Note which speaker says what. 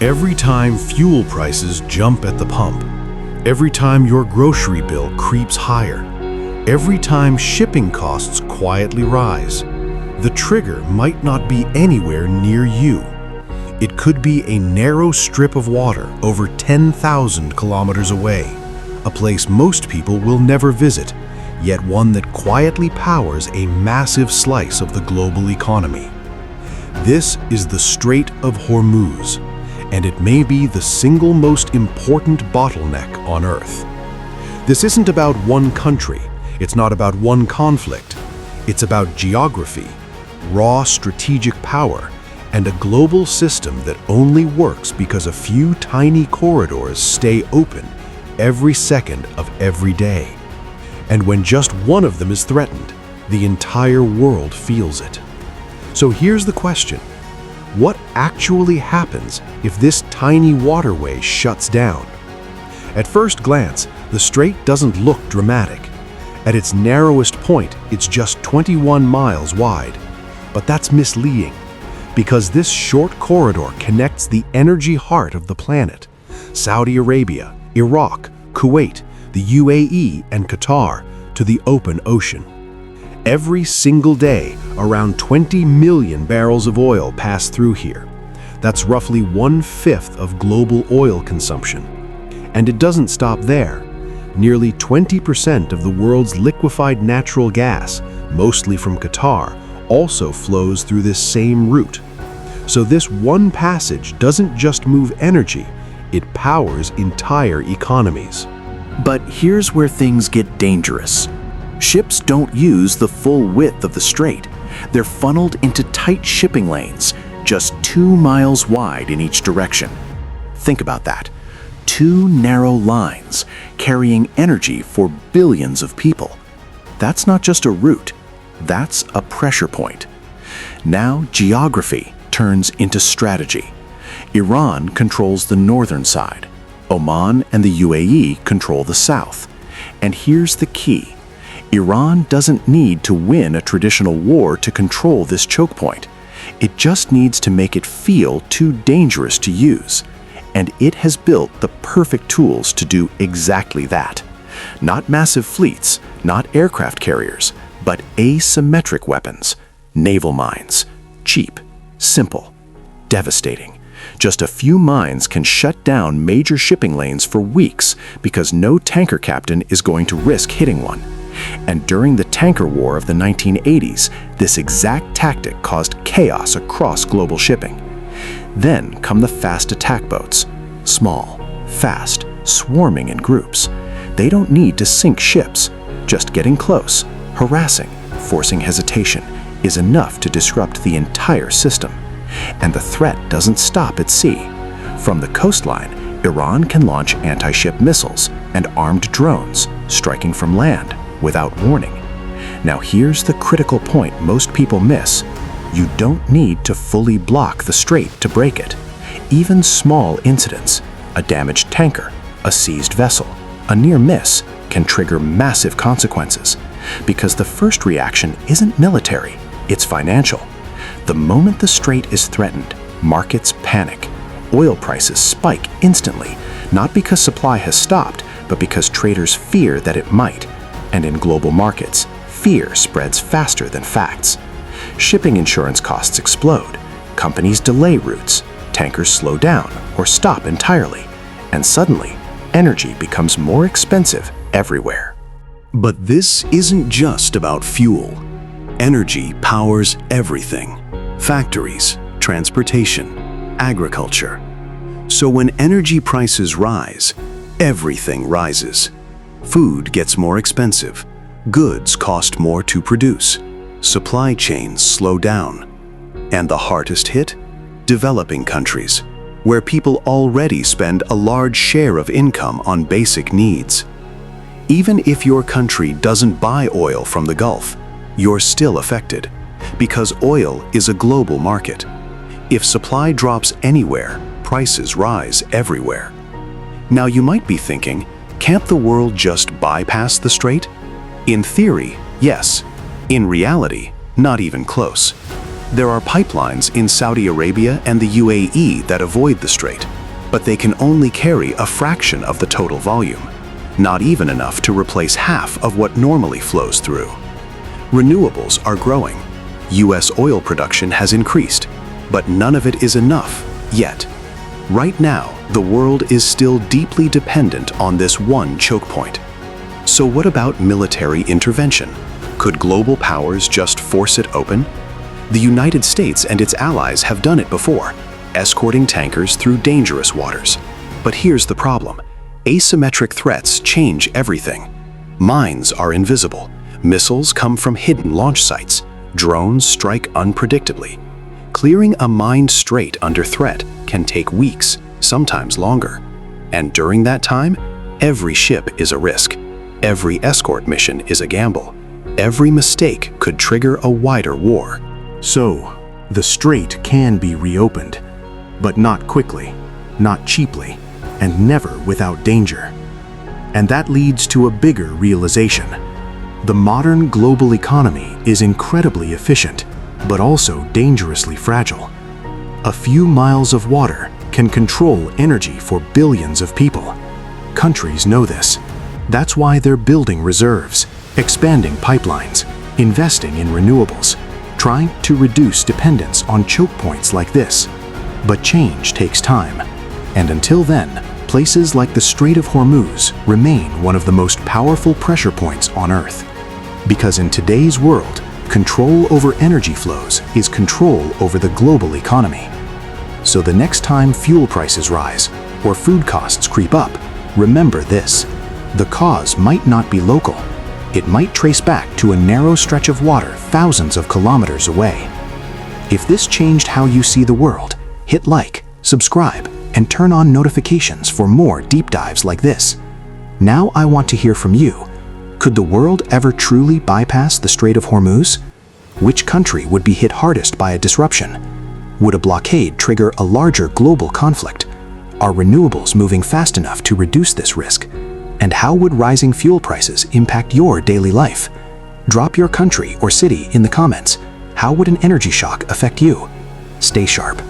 Speaker 1: Every time fuel prices jump at the pump, every time your grocery bill creeps higher, every time shipping costs quietly rise, the trigger might not be anywhere near you. It could be a narrow strip of water over 10,000 kilometers away, a place most people will never visit, yet one that quietly powers a massive slice of the global economy. This is the Strait of Hormuz, and it may be the single most important bottleneck on Earth. This isn't about one country, it's not about one conflict. It's about geography, raw strategic power, and a global system that only works because a few tiny corridors stay open every second of every day. And when just one of them is threatened, the entire world feels it. So here's the question. What actually happens if this tiny waterway shuts down? At first glance, the strait doesn't look dramatic. At its narrowest point, it's just 21 miles wide. But that's misleading, because this short corridor connects the energy heart of the planet, Saudi Arabia, Iraq, Kuwait, the UAE, and Qatar, to the open ocean. Every single day, around 20 million barrels of oil pass through here. That's roughly 1/5 of global oil consumption. And it doesn't stop there. Nearly 20% of the world's liquefied natural gas, mostly from Qatar, also flows through this same route. So this one passage doesn't just move energy, it powers entire economies.
Speaker 2: But here's where things get dangerous. Ships don't use the full width of the strait. They're funneled into tight shipping lanes, just 2 miles wide in each direction. Think about that. 2 narrow lines carrying energy for billions of people. That's not just a route, that's a pressure point. Now geography turns into strategy. Iran controls the northern side. Oman and the UAE control the south. And here's the key. Iran doesn't need to win a traditional war to control this choke point. It just needs to make it feel too dangerous to use. And it has built the perfect tools to do exactly that. Not massive fleets, not aircraft carriers, but asymmetric weapons, naval mines. Cheap, simple, devastating. Just a few mines can shut down major shipping lanes for weeks because no tanker captain is going to risk hitting one. And during the tanker war of the 1980s, this exact tactic caused chaos across global shipping. Then come the fast attack boats. Small, fast, swarming in groups. They don't need to sink ships. Just getting close, harassing, forcing hesitation is enough to disrupt the entire system. And the threat doesn't stop at sea. From the coastline, Iran can launch anti-ship missiles and armed drones, striking from land witut warning. Now here's the critical point most people miss. You don't need to fully block the strait to break it. Even small incidents, a damaged tanker, a seized vessel, a near miss, can trigger massive consequences. Because the first reaction isn't military, it's financial. The moment the strait is threatened, markets panic. Oil prices spike instantly, not because supply has stopped, but because traders fear that it might. And in global markets, fear spreads faster than facts. Shipping insurance costs explode, companies delay routes, tankers slow down or stop entirely, and suddenly, energy becomes more expensive everywhere.
Speaker 3: But this isn't just about fuel. Energy powers everything. Factories, transportation, agriculture. So when energy prices rise, everything rises. Food gets more expensive. Goods cost more to produce. Supply chains slow down. And the hardest hit? Developing countries, where people already spend a large share of income on basic needs. Even if your country doesn't buy oil from the Gulf, you're still affected, because oil is a global market. If supply drops anywhere, prices rise everywhere. Now you might be thinking, can't the world just bypass the strait? In theory, yes. In reality, not even close. There are pipelines in Saudi Arabia and the UAE that avoid the strait, but they can only carry a fraction of the total volume, not even enough to replace half of what normally flows through. Renewables are growing. US oil production has increased, but none of it is enough yet. Right now, the world is still deeply dependent on this one choke point. So what about military intervention? Could global powers just force it open? The United States and its allies have done it before, escorting tankers through dangerous waters. But here's the problem. Asymmetric threats change everything. Mines are invisible. Missiles come from hidden launch sites. Drones strike unpredictably. Clearing a mined strait under threat can take weeks, sometimes longer. And during that time, every ship is a risk. Every escort mission is a gamble. Every mistake could trigger a wider war.
Speaker 2: So, the strait can be reopened, but not quickly, not cheaply, and never without danger. And that leads to a bigger realization. The modern global economy is incredibly efficient, but also dangerously fragile. A few miles of water can control energy for billions of people. Countries know this. That's why they're building reserves, expanding pipelines, investing in renewables, trying to reduce dependence on choke points like this. But change takes time. And until then, places like the Strait of Hormuz remain one of the most powerful pressure points on Earth. Because in today's world, control over energy flows is control over the global economy. So the next time fuel prices rise or food costs creep up, remember this. The cause might not be local. It might trace back to a narrow stretch of water thousands of kilometers away. If this changed how you see the world, hit like, subscribe, and turn on notifications for more deep dives like this. Now I want to hear from you. Could the world ever truly bypass the Strait of Hormuz? Which country would be hit hardest by a disruption? Would a blockade trigger a larger global conflict? Are renewables moving fast enough to reduce this risk? And how would rising fuel prices impact your daily life? Drop your country or city in the comments. How would an energy shock affect you? Stay sharp.